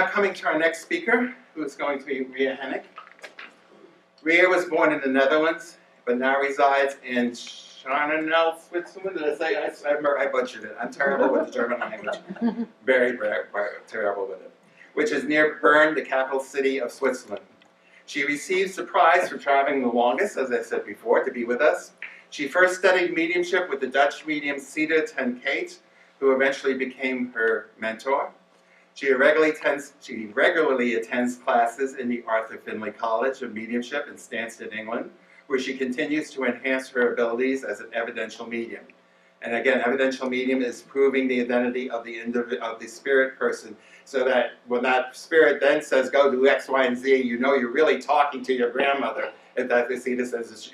now coming to our next speaker, who is going to be Ria Hennink. Ria was born in the Netherlands, but now resides in Scharnenfeld, Switzerland. Did I say? I butchered it. I'm terrible with the German language. Very, very terrible with it. Which is near Bern, the capital city of Switzerland. She receives the prize for traveling the longest, as I said before, to be with us. She first studied mediumship with the Dutch medium Sita ten Kate, who eventually became her mentor. She regularly attends classes in the Arthur Findlay College of Mediumship in Stansted, England, where she continues to enhance her abilities as an evidential medium. And again, evidential medium is proving the identity of the spirit person, so that when that spirit then says, go do X, Y, and Z, you know you're really talking to your grandmother. If that Sita says,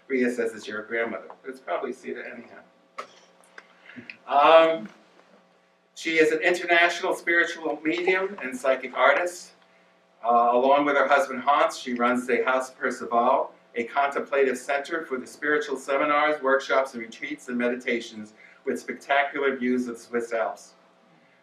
Ria says it's your grandmother. It's probably Sita anyhow. She is an international spiritual medium and psychic artist. Along with her husband Hans, she runs the House Percival, a contemplative center for the spiritual seminars, workshops, and retreats and meditations with spectacular views of the Swiss Alps.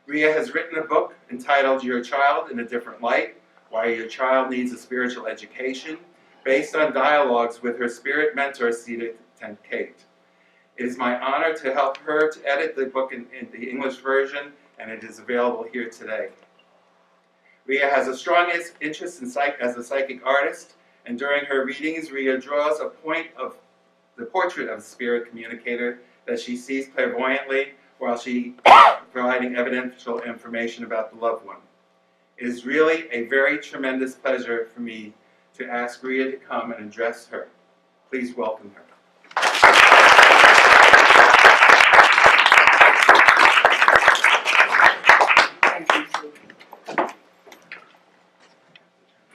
Ria has written a book entitled Your Child in a Different Light, Why Your Child Needs a Spiritual Education, based on dialogues with her spirit mentor, Sita ten Kate. It is my honor to help her to edit the book in the English version, and it is available here today. Ria has a strong interest in as a psychic artist, and during her readings, Ria draws the portrait of a spirit communicator that she sees clairvoyantly while she providing evidential information about the loved one. It is really a very tremendous pleasure for me to ask Ria to come and address her. Please welcome her.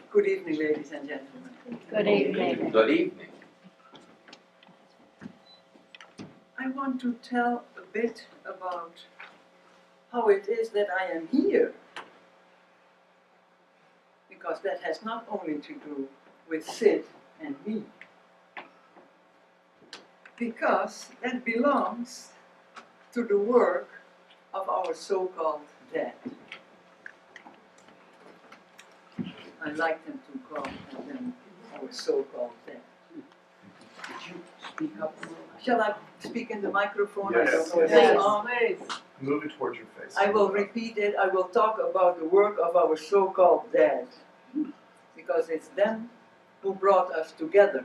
Good evening, ladies and gentlemen. Good evening. Good evening. I want to tell a bit about how it is that I am here. Because that has not only to do with Sid and me. Because that belongs to the work of our so-called dead. I like them to call them our so-called dead. Could you speak up a little? Shall I speak in the microphone? Yes. I don't know if Yes. it's on. Move it towards your face. I will repeat it. I will talk about the work of our so-called dead. Because it's them who brought us together.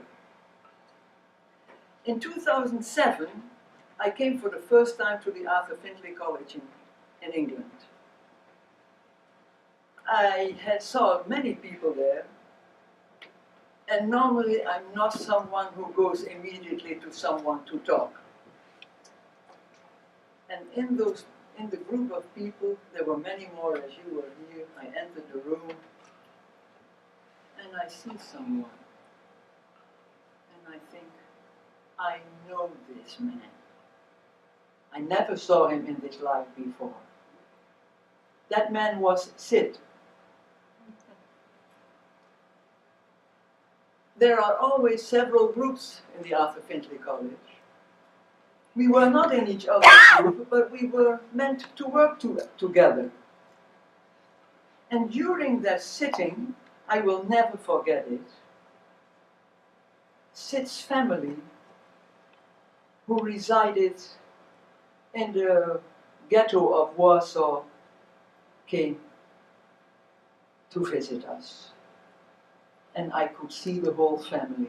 In 2007, I came for the first time to the Arthur Findlay College in England. I saw many people there, and normally I'm not someone who goes immediately to someone to talk. And in the group of people, there were many more as you were here. I entered the room, and I see someone, and I think, I know this man. I never saw him in this life before. That man was Sid. There are always several groups in the Arthur Findlay College. We were not in each other's group, but we were meant to work together. And during that sitting, I will never forget it, Sid's family, who resided in the ghetto of Warsaw, came to visit us. And I could see the whole family.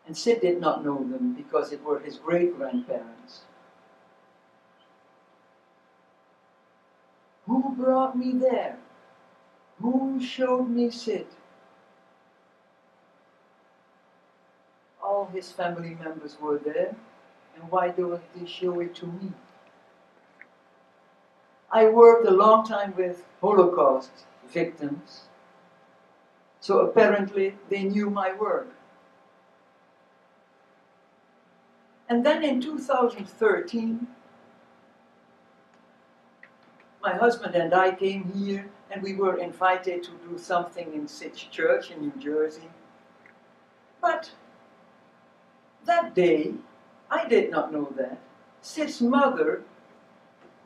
And Sid did not know them because it were his great-grandparents. Who brought me there? Who showed me Sid? All his family members were there, and why don't they show it to me? I worked a long time with Holocaust victims, so apparently they knew my work. And then in 2013, my husband and I came here, and we were invited to do something in Sid's church in New Jersey. But that day, I did not know that Sid's mother,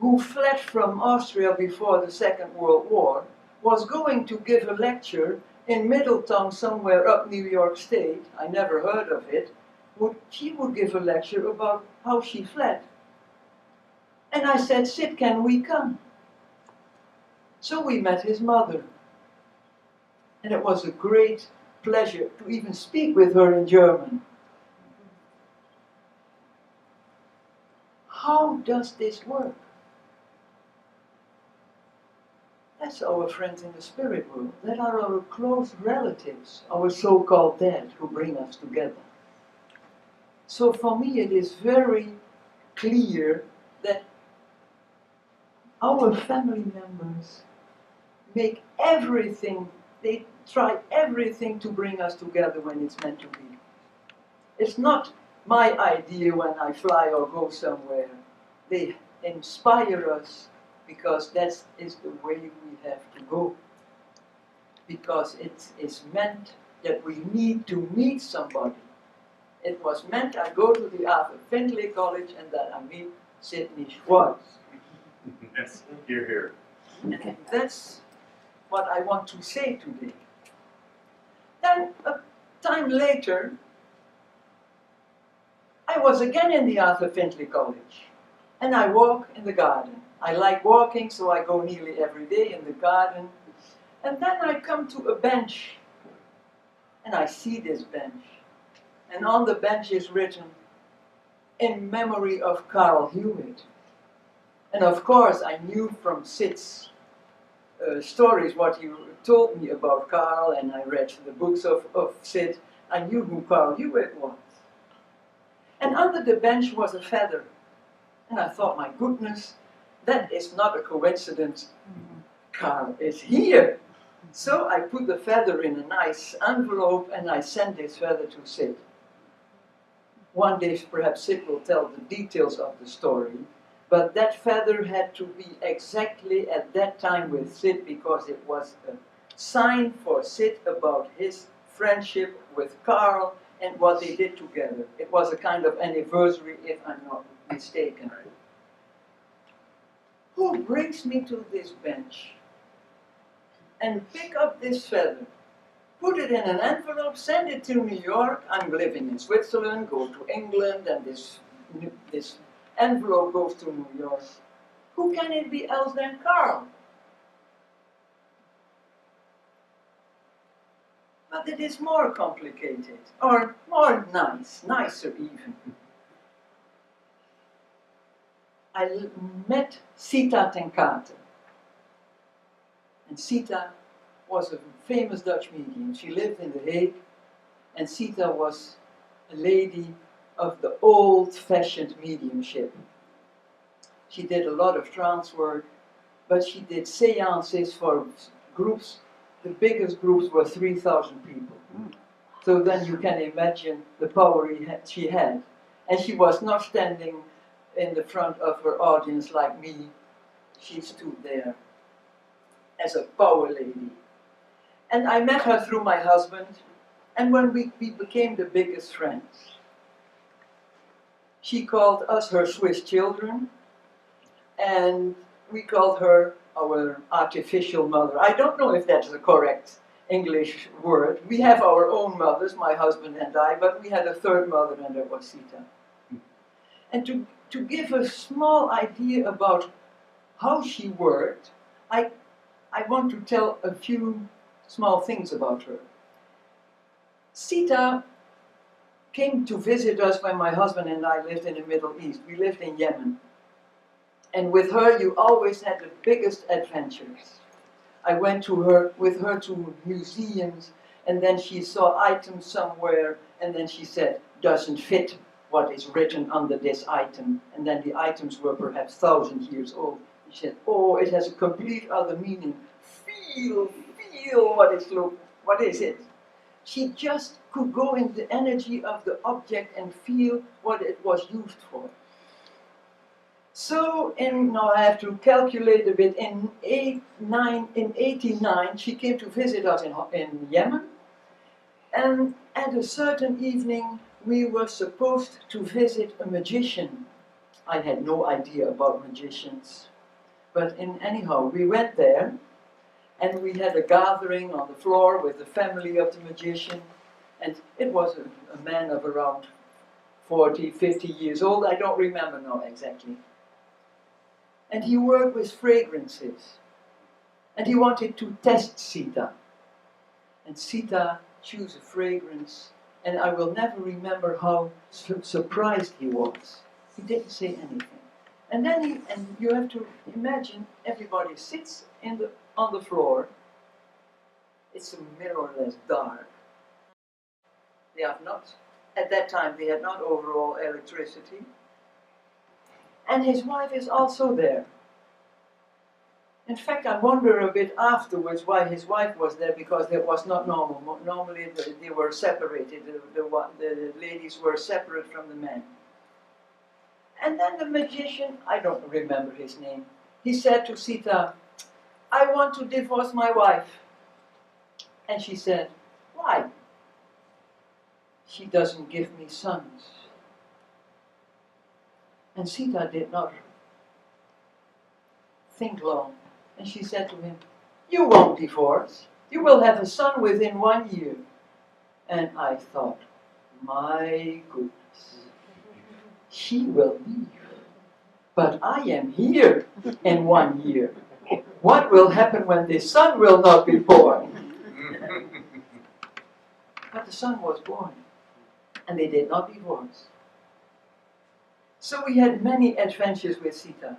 who fled from Austria before the Second World War, was going to give a lecture in Middletown, somewhere up New York State. I never heard of it. She would give a lecture about how she fled. And I said, Sid, can we come? So we met his mother. And it was a great pleasure to even speak with her in German. How does this work? That's our friends in the spirit world. That are our close relatives, our so-called dead, who bring us together. So for me it is very clear that our family members make everything, they try everything to bring us together when it's meant to be. It's not my idea when I fly or go somewhere. They inspire us because that is the way we have to go. Because it is meant that we need to meet somebody. It was meant I go to the Arthur Findlay College and that I meet Sidney Schwartz. Yes, you're here. And that's what I want to say today. Then, a time later, I was again in the Arthur Findlay College, and I walk in the garden. I like walking, so I go nearly every day in the garden. And then I come to a bench, and I see this bench. And on the bench is written, in memory of Carl Hewitt. And of course, I knew from Sid's stories what he told me about Carl, and I read the books of Sid. I knew who Carl Hewitt was. And under the bench was a feather. And I thought, my goodness, that is not a coincidence. Carl is here. So I put the feather in a nice envelope and I sent this feather to Sid. One day perhaps Sid will tell the details of the story, but that feather had to be exactly at that time with Sid because it was a sign for Sid about his friendship with Carl and what they did together. It was a kind of anniversary, if I'm not mistaken. Who brings me to this bench and pick up this feather, put it in an envelope, send it to New York? I'm living in Switzerland, go to England, and this envelope goes to New York. Who can it be else than Carl? But it is more complicated, or more nicer even. I met Sita ten Kate. And Sita was a famous Dutch medium. She lived in The Hague, and Sita was a lady of the old-fashioned mediumship. She did a lot of trance work, but she did seances for groups. The biggest groups were 3,000 people. So then you can imagine the power she had. And she was not standing in the front of her audience like me. She stood there as a power lady. And I met her through my husband, and when we became the biggest friends. She called us her Swiss children, and we called her our artificial mother. I don't know if that's the correct English word. We have our own mothers, my husband and I, but we had a third mother, and that was Sita. And to give a small idea about how she worked, I want to tell a few small things about her. Sita came to visit us when my husband and I lived in the Middle East. We lived in Yemen. And with her, you always had the biggest adventures. I went with her to museums, and then she saw items somewhere, and then she said, doesn't fit what is written under this item. And then the items were perhaps 1,000 years old. She said, oh, it has a complete other meaning. Feel what is it? She just could go in the energy of the object and feel what it was used for. So, now I have to calculate a bit, in 89, she came to visit us in Yemen, and at a certain evening we were supposed to visit a magician. I had no idea about magicians. But anyhow, we went there, and we had a gathering on the floor with the family of the magician, and it was a man of around 40, 50 years old, I don't remember now exactly. And he worked with fragrances, and he wanted to test Sita. And Sita chose a fragrance, and I will never remember how surprised he was. He didn't say anything. And then you have to imagine everybody sits on the floor. It's more or less dark. They have not, at that time, they had not overall electricity. And his wife is also there. In fact, I wonder a bit afterwards why his wife was there, because that was not normal. Normally, they were separated. The ladies were separate from the men. And then the magician, I don't remember his name, he said to Sita, "I want to divorce my wife." And she said, "Why?" "She doesn't give me sons." And Sita did not think long. And she said to him, "You won't divorce. You will have a son within 1 year." And I thought, my goodness, she will leave. But I am here in 1 year. What will happen when this son will not be born? But the son was born, and they did not divorce. So we had many adventures with Sita.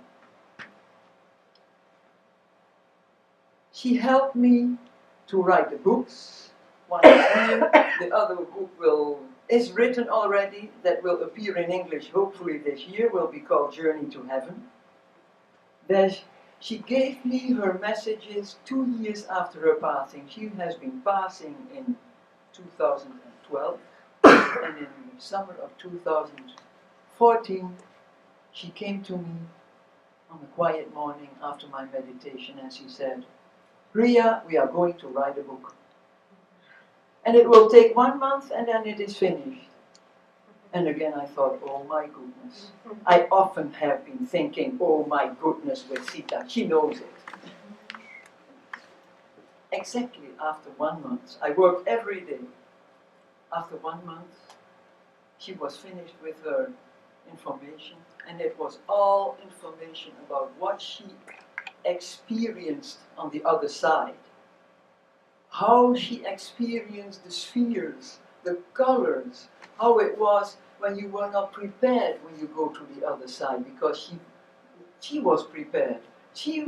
She helped me to write the books. One is here, the other book is written already, that will appear in English hopefully this year, will be called Journey to Heaven. She gave me her messages 2 years after her passing. She has been passing in 2012, and in the summer of 2014, she came to me on a quiet morning after my meditation, and she said, "Ria, we are going to write a book. And it will take 1 month, and then it is finished." And again I thought, oh my goodness. I often have been thinking, oh my goodness, with Sita. She knows it. Exactly after 1 month, I worked every day. After 1 month, she was finished with her information, and it was all information about what she experienced on the other side. How she experienced the spheres, the colors, how it was when you were not prepared when you go to the other side, because she was prepared. She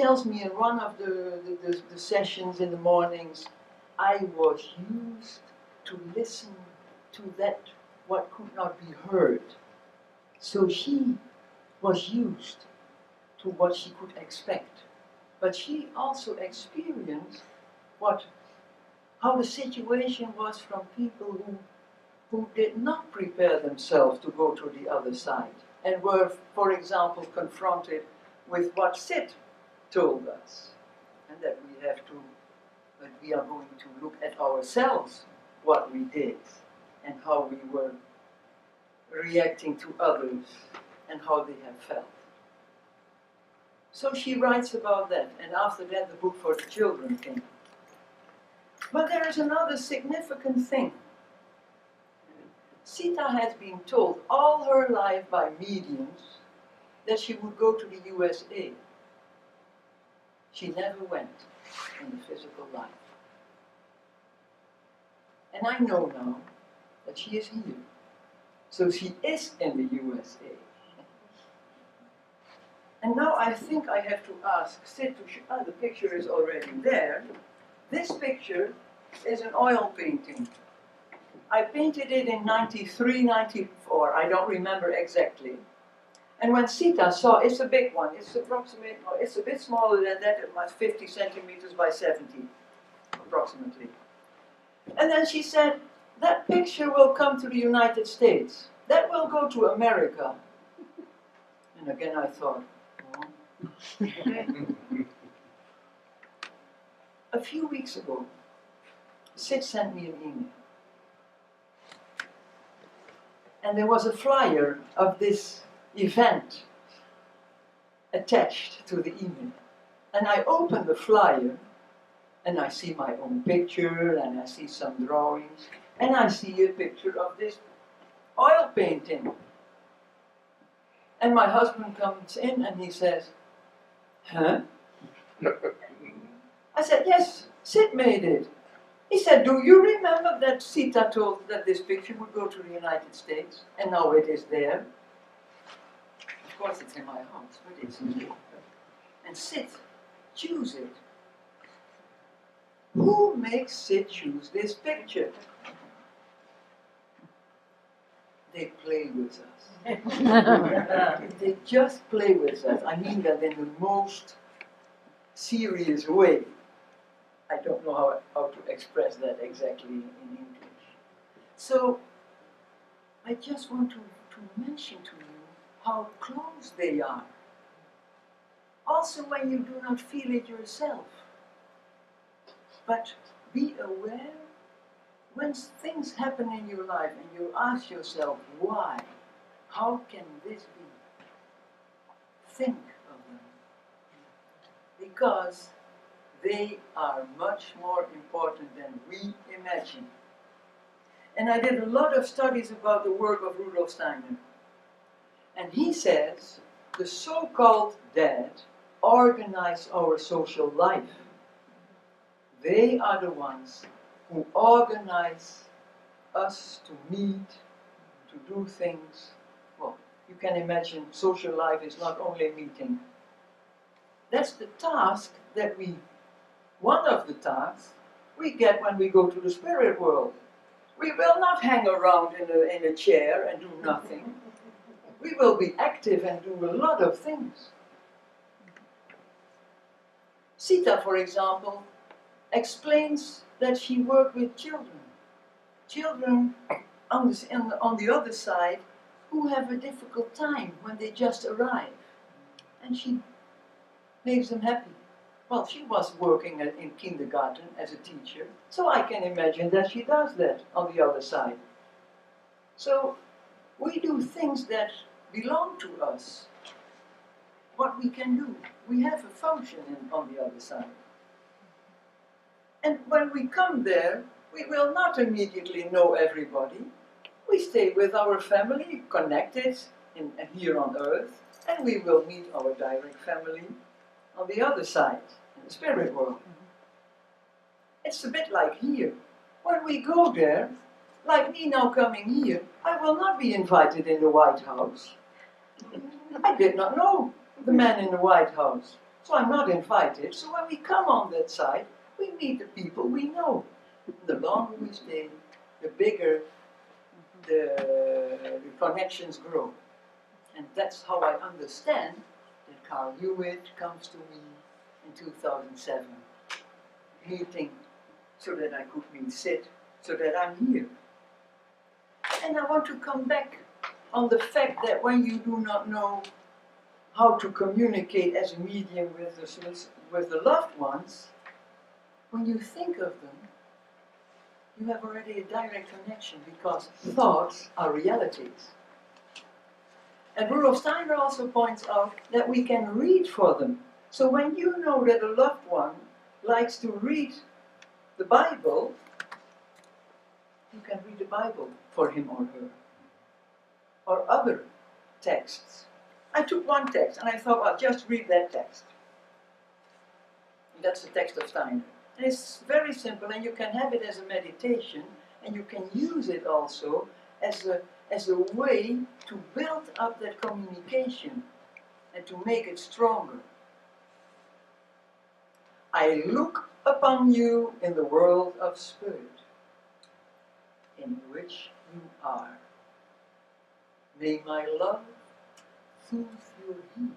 tells me in one of the sessions in the mornings, "I was used to listen to that what could not be heard." So she was used to what she could expect. But she also experienced how the situation was from people who did not prepare themselves to go to the other side, and were, for example, confronted with what Sid told us, and that we are going to look at ourselves, what we did, and how we were reacting to others, and how they have felt. So she writes about that, and after that the book for the children came. But there is another significant thing. Sita has been told all her life by mediums that she would go to the USA. She never went in the physical life. And I know now that she is here. So she is in the USA. And now I think I have to ask Sid to show, the picture is already there. This picture is an oil painting. I painted it in 93, 94, I don't remember exactly. And when Sita saw, it's a big one, it's a bit smaller than that, it was 50 centimeters by 70, approximately. And then she said, "That picture will come to the United States. That will go to America." And again I thought, oh. A few weeks ago, Sid sent me an email. And there was a flyer of this event attached to the email. And I open the flyer and I see my own picture and I see some drawings and I see a picture of this oil painting. And my husband comes in and he says, huh? I said, yes, Sid made it. He said, do you remember that Sita told that this picture would go to the United States? And now it is there. Of course it's in my house, but it's in here. And Sid, choose it. Who makes Sid choose this picture? They play with us. They just play with us. I mean that in the most serious way. I don't know how to express that exactly in English. So, I just want to mention to you how close they are. Also when you do not feel it yourself. But be aware when things happen in your life and you ask yourself, why? How can this be? Think of them. Because they are much more important than we imagine. And I did a lot of studies about the work of Rudolf Steiner. And he says, the so-called dead organize our social life. They are the ones who organize us to meet, to do things. Well, you can imagine social life is not only meeting. That's the task that one of the tasks we get when we go to the spirit world. We will not hang around in a chair and do nothing. We will be active and do a lot of things. Sita, for example, explains that she worked with children. Children on the other side who have a difficult time when they just arrive. And she makes them happy. Well, she was working in kindergarten as a teacher, so I can imagine that she does that on the other side. So we do things that belong to us. What we can do, we have a function on the other side. And when we come there, we will not immediately know everybody. We stay with our family, connected here on earth, and we will meet our direct family on the other side, in the spirit world. It's a bit like here. When we go there, like me now coming here, I will not be invited in the White House. I did not know the man in the White House, so I'm not invited. So when we come on that side, we meet the people we know. The longer we stay, the bigger the connections grow. And that's how I understand that Carl Hewitt comes to me in 2007, meeting so that I could meet Sid, so that I'm here. And I want to come back on the fact that when you do not know how to communicate as a medium with the loved ones, when you think of them, you have already a direct connection because thoughts are realities. And Rudolf Steiner also points out that we can read for them. So when you know that a loved one likes to read the Bible, you can read the Bible for him or her. Or other texts. I took one text and I thought, I'll just read that text. And that's the text of Steiner. And it's very simple, and you can have it as a meditation, and you can use it also as a way to build up that communication and to make it stronger. I look upon you in the world of spirit, in which you are. May my love soothe your heat.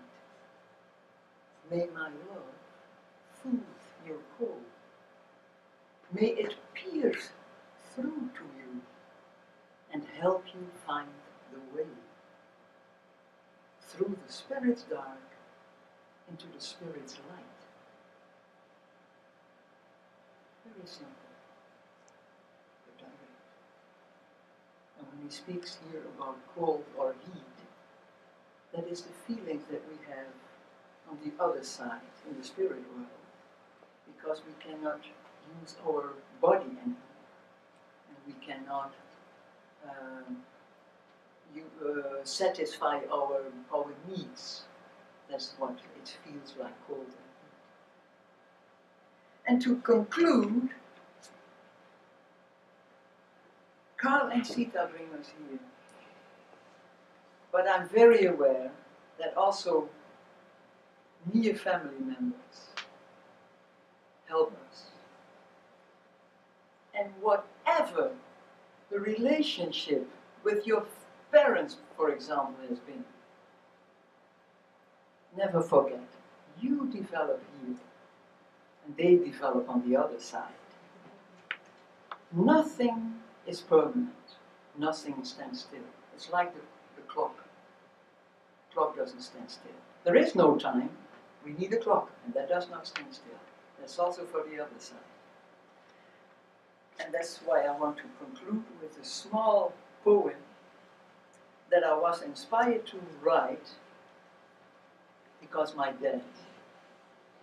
May my love soothe your cold. May it pierce through to you and help you find the way through the Spirit's dark into the Spirit's light. Very simple, but direct. And when he speaks here about cold or heat, That is the feelings that we have on the other side, in the spirit world, because we cannot use our body anymore, and we cannot satisfy our needs. That's what it feels like cold. And to conclude, Carl and Sita bring us here. But I'm very aware that also near family members help us. And whatever the relationship with your parents, for example, has been, never forget, you develop here, and they develop on the other side. Nothing is permanent. Nothing stands still. It's like the clock. The clock doesn't stand still. There is no time. We need a clock, and that does not stand still. That's also for the other side. And that's why I want to conclude with a small poem that I was inspired to write because my dad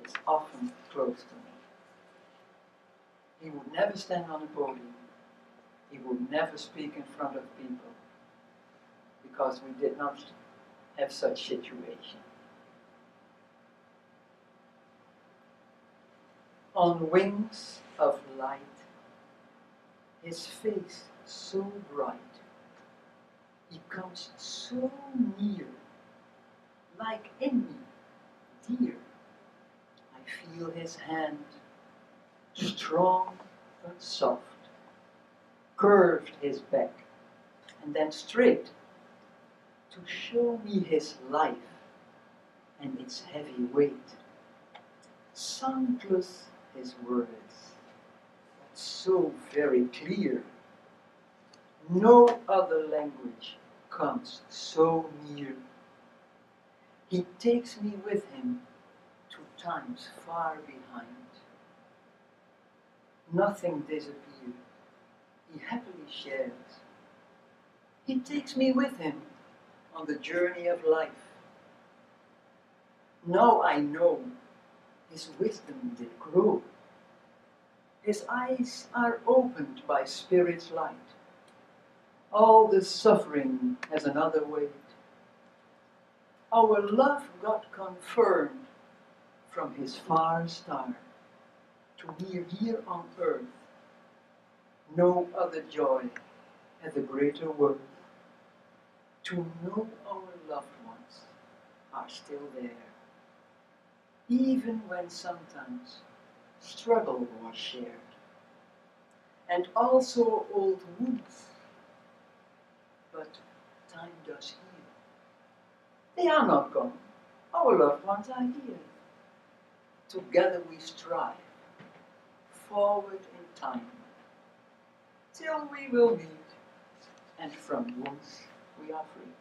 is often close to me. He would never stand on a podium. He would never speak in front of people because we did not have such situation. On wings of light, his face so bright, he comes so near, like in me, dear. I feel his hand, strong but soft, curved his back, and then straight, to show me his life and its heavy weight. Soundless his words, but so very clear. No other language comes so near. He takes me with him to times far behind. Nothing disappears. He happily shares. He takes me with him on the journey of life. Now I know his wisdom did grow. His eyes are opened by Spirit's light. All the suffering has another weight. Our love got confirmed from his far star to be here on earth. No other joy has a greater worth. To know our loved ones are still there, even when sometimes struggle was shared, and also old wounds, but time does heal. They are not gone, our loved ones are here. Together we strive, forward in time, till we will meet, and from wounds we are freed.